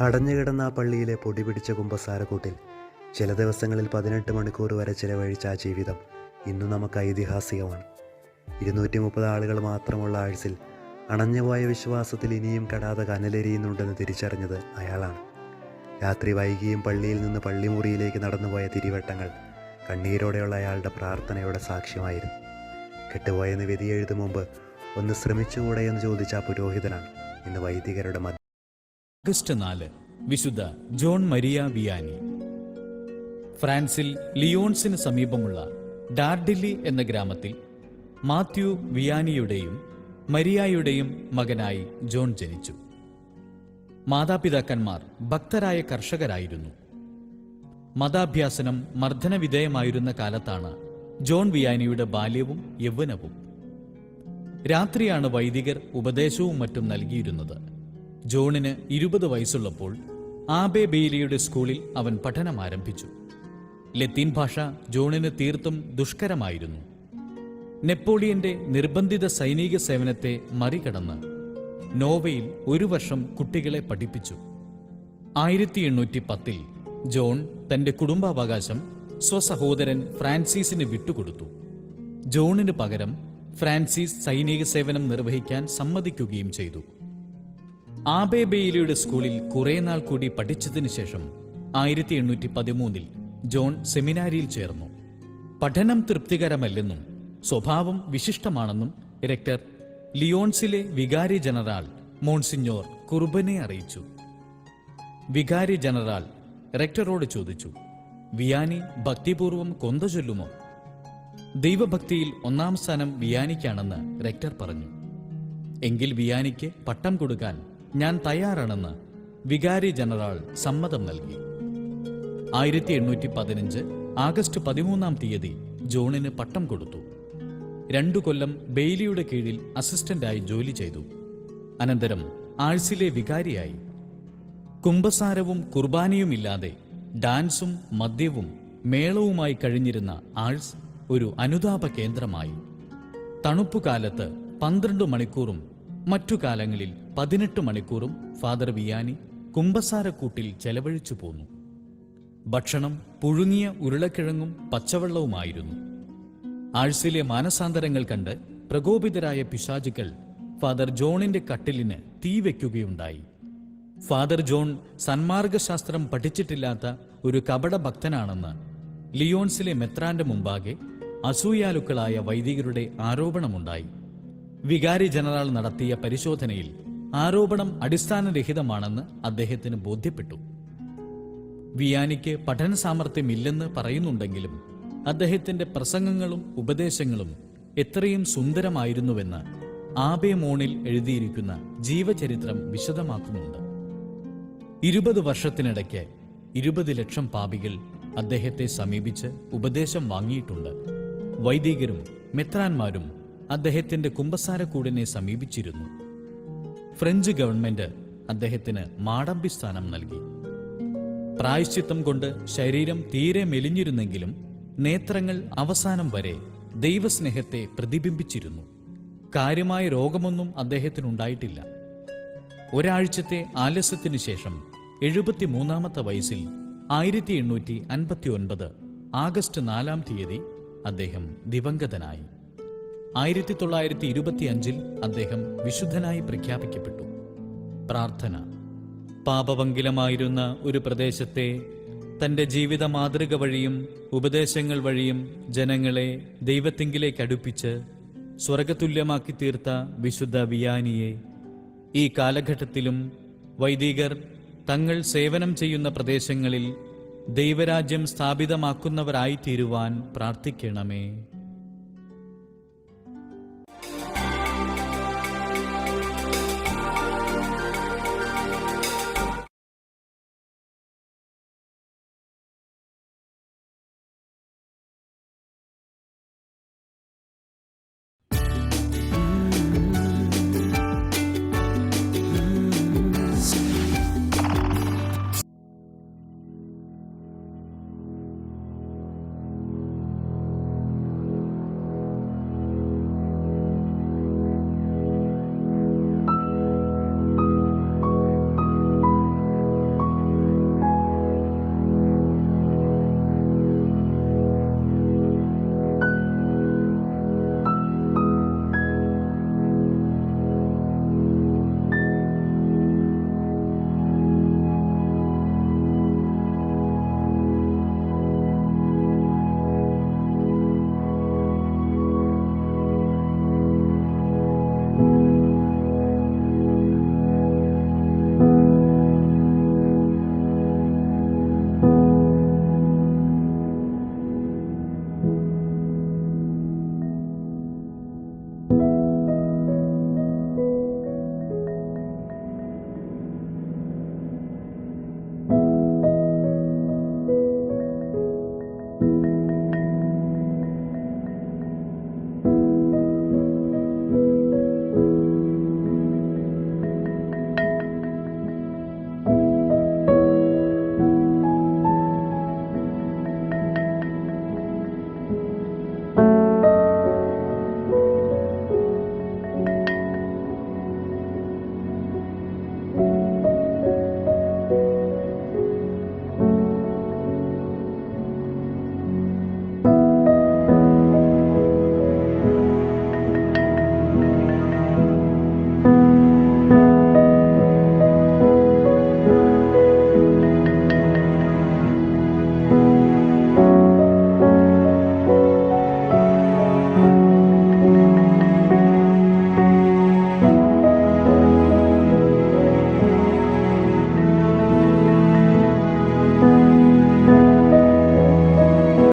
അടഞ്ഞുകിടന്ന ആ പള്ളിയിലെ പൊടി പിടിച്ച കുമ്പസാരക്കൂട്ടിൽ ചില ദിവസങ്ങളിൽ 18 മണിക്കൂർ വരെ ചിലവഴിച്ച ആ ജീവിതം ഇന്നും നമുക്ക് ഐതിഹാസികമാണ്. 230 ആളുകൾ മാത്രമുള്ള ആഴ്സിൽ അണഞ്ഞുപോയ വിശ്വാസത്തിൽ ഇനിയും കെടാതെ കനലെരിയുന്നുണ്ടെന്ന് തിരിച്ചറിഞ്ഞത് അയാളാണ്. രാത്രി വൈകിയും പള്ളിയിൽ നിന്ന് പള്ളിമുറിയിലേക്ക് നടന്നുപോയ തിരിവട്ടങ്ങൾ കണ്ണീരോടെയുള്ള അയാളുടെ പ്രാർത്ഥനയുടെ സാക്ഷ്യമായിരുന്നു. കെട്ടുപോയെന്ന് വിധിയെഴുതും മുമ്പ് ഒന്ന് ശ്രമിച്ചുകൂടെ എന്ന് ചോദിച്ച ആ പുരോഹിതനാണ് ഇന്ന് വൈദികരുടെ ഓഗസ്റ്റ് 4 വിശുദ്ധ ജോൺ മരിയ വിയാനി. ഫ്രാൻസിൽ ലിയോൺസിന് സമീപമുള്ള ഡാർഡില്ലി എന്ന ഗ്രാമത്തിൽ മാത്യു വിയാനിയുടെയും മരിയായുടെയും മകനായി ജോൺ ജനിച്ചു. മാതാപിതാക്കന്മാർ ഭക്തരായ കർഷകരായിരുന്നു. മതാഭ്യാസനം മർദ്ദനവിധേയമായിരുന്ന കാലത്താണ് ജോൺ വിയാനിയുടെ ബാല്യവും യൗവനവും. രാത്രിയാണ് വൈദികർ ഉപദേശവും മറ്റും നൽകിയിരുന്നത്. ജോണിന് 20 വയസ്സുള്ളപ്പോൾ ആബെ ബെയ്ലിയുടെ സ്കൂളിൽ അവൻ പഠനം ആരംഭിച്ചു. ലത്തീൻ ഭാഷ ജോണിന് തീർത്തും ദുഷ്കരമായിരുന്നു. നെപ്പോളിയന്റെ നിർബന്ധിത സൈനിക സേവനത്തെ മറികടന്ന് നോവയിൽ 1 വർഷം കുട്ടികളെ പഠിപ്പിച്ചു. 1810 ജോൺ തന്റെ കുടുംബാവകാശം സ്വസഹോദരൻ ഫ്രാൻസിസിന് വിട്ടുകൊടുത്തു. ജോണിന് പകരം ഫ്രാൻസിസ് സൈനിക സേവനം നിർവഹിക്കാൻ സമ്മതിക്കുകയും ചെയ്തു. ആബെ ബെയ്ലിയുടെ സ്കൂളിൽ കുറെ നാൾ കൂടി പഠിച്ചതിനു ശേഷം 1813 ജോൺ സെമിനാരിയിൽ ചേർന്നു. പഠനം തൃപ്തികരമല്ലെന്നും സ്വഭാവം വിശിഷ്ടമാണെന്നും റെക്ടർ ലിയോൺസിലെ വികാരി ജനറൽ മോൺസിഞ്ഞോർ കുർബനെ അറിയിച്ചു. വികാരി ജനറൽ റെക്ടറോട് ചോദിച്ചു, വിയാനി ഭക്തിപൂർവം കൊന്ത ചൊല്ലുമോ? ദൈവഭക്തിയിൽ 1-ാം സ്ഥാനം വിയാനിക്കാണെന്ന് റെക്ടർ പറഞ്ഞു. എങ്കിൽ വിയാനിക്ക് പട്ടം കൊടുക്കാൻ ഞാൻ തയ്യാറാണെന്ന് വികാരി ജനറൽ സമ്മതം നൽകി. 1815 ആഗസ്റ്റ് 13-ാം തീയതി ജോണിന് പട്ടം കൊടുത്തു. 2 കൊല്ലം ബെയ്ലിയുടെ കീഴിൽ അസിസ്റ്റന്റായി ജോലി ചെയ്തു. അനന്തരം ആഴ്സിലെ വികാരിയായി. കുംഭസാരവും കുർബാനയുമില്ലാതെ ഡാൻസും മദ്യവും മേളവുമായി കഴിഞ്ഞിരുന്ന ആഴ്സ് ഒരു അനുതാപ കേന്ദ്രമായി. തണുപ്പുകാലത്ത് 12 മണിക്കൂറും മറ്റു കാലങ്ങളിൽ 18 മണിക്കൂറും ഫാദർ വിയാനി കുംഭസാരക്കൂട്ടിൽ ചെലവഴിച്ചു പോന്നു. ഭക്ഷണം പുഴുങ്ങിയ ഉരുളക്കിഴങ്ങും പച്ചവെള്ളവുമായിരുന്നു. ആഴ്സിലെ മാനസാന്തരങ്ങൾ കണ്ട് പ്രകോപിതരായ പിശാചുക്കൾ ഫാദർ ജോണിന്റെ കട്ടിലിന് തീ വയ്ക്കുകയുണ്ടായി. ഫാദർ ജോൺ സന്മാർഗശാസ്ത്രം പഠിച്ചിട്ടില്ലാത്ത ഒരു കപട ഭക്തനാണെന്ന് ലിയോൺസിലെ മെത്രാന്റെ മുമ്പാകെ അസൂയാലുക്കളായ വൈദികരുടെ ആരോപണമുണ്ടായി. വികാരി ജനറൽ നടത്തിയ പരിശോധനയിൽ ആരോപണം അടിസ്ഥാനരഹിതമാണെന്ന് അദ്ദേഹത്തിന് ബോധ്യപ്പെട്ടു. വിയാനിക്ക് പഠന സാമർഥ്യമില്ലെന്ന് പറയുന്നുണ്ടെങ്കിലും അദ്ദേഹത്തിന്റെ പ്രസംഗങ്ങളും ഉപദേശങ്ങളും എത്രയും സുന്ദരമായിരുന്നുവെന്ന് ആബെ മോണിൽ എഴുതിയിരിക്കുന്ന ജീവചരിത്രം വിശദമാക്കുന്നുണ്ട്. 20 വർഷത്തിനിടയ്ക്ക് 20 ലക്ഷം പാപികൾ അദ്ദേഹത്തെ സമീപിച്ച് ഉപദേശം വാങ്ങിയിട്ടുണ്ട്. വൈദികരും മെത്രാന്മാരും അദ്ദേഹത്തിന്റെ കുമ്പസാരക്കൂടിനെ സമീപിച്ചിരുന്നു. ഫ്രഞ്ച് ഗവൺമെന്റ് അദ്ദേഹത്തിന് മാടമ്പി സ്ഥാനം നൽകി. പ്രായശ്ചിത്തം കൊണ്ട് ശരീരം തീരെ മെലിഞ്ഞിരുന്നെങ്കിലും നേത്രങ്ങൾ അവസാനം വരെ ദൈവസ്നേഹത്തെ പ്രതിബിംബിച്ചിരുന്നു. കാര്യമായ രോഗമൊന്നും അദ്ദേഹത്തിനുണ്ടായിട്ടില്ല. ഒരാഴ്ചത്തെ ആലസ്യത്തിനു ശേഷം 73-ാമത്തെ വയസ്സിൽ 1859 ആഗസ്റ്റ് 4-ാം തീയതി അദ്ദേഹം ദിവംഗതനായി. 1925 അദ്ദേഹം വിശുദ്ധനായി പ്രഖ്യാപിക്കപ്പെട്ടു. പ്രാർത്ഥന. പാപഭംഗിലമായിരുന്ന ഒരു പ്രദേശത്തെ തന്റെ ജീവിത മാതൃക വഴിയും ഉപദേശങ്ങൾ വഴിയും ജനങ്ങളെ ദൈവത്തിങ്കിലേക്ക് അടുപ്പിച്ച് സ്വർഗതുല്യമാക്കി തീർത്ത വിശുദ്ധ വിയാനിയെ ഈ കാലഘട്ടത്തിലും വൈദികർ തങ്ങൾ സേവനം ചെയ്യുന്ന പ്രദേശങ്ങളിൽ ദൈവരാജ്യം സ്ഥാപിതമാക്കുന്നവരായിത്തീരുവാൻ പ്രാർത്ഥിക്കണമേ.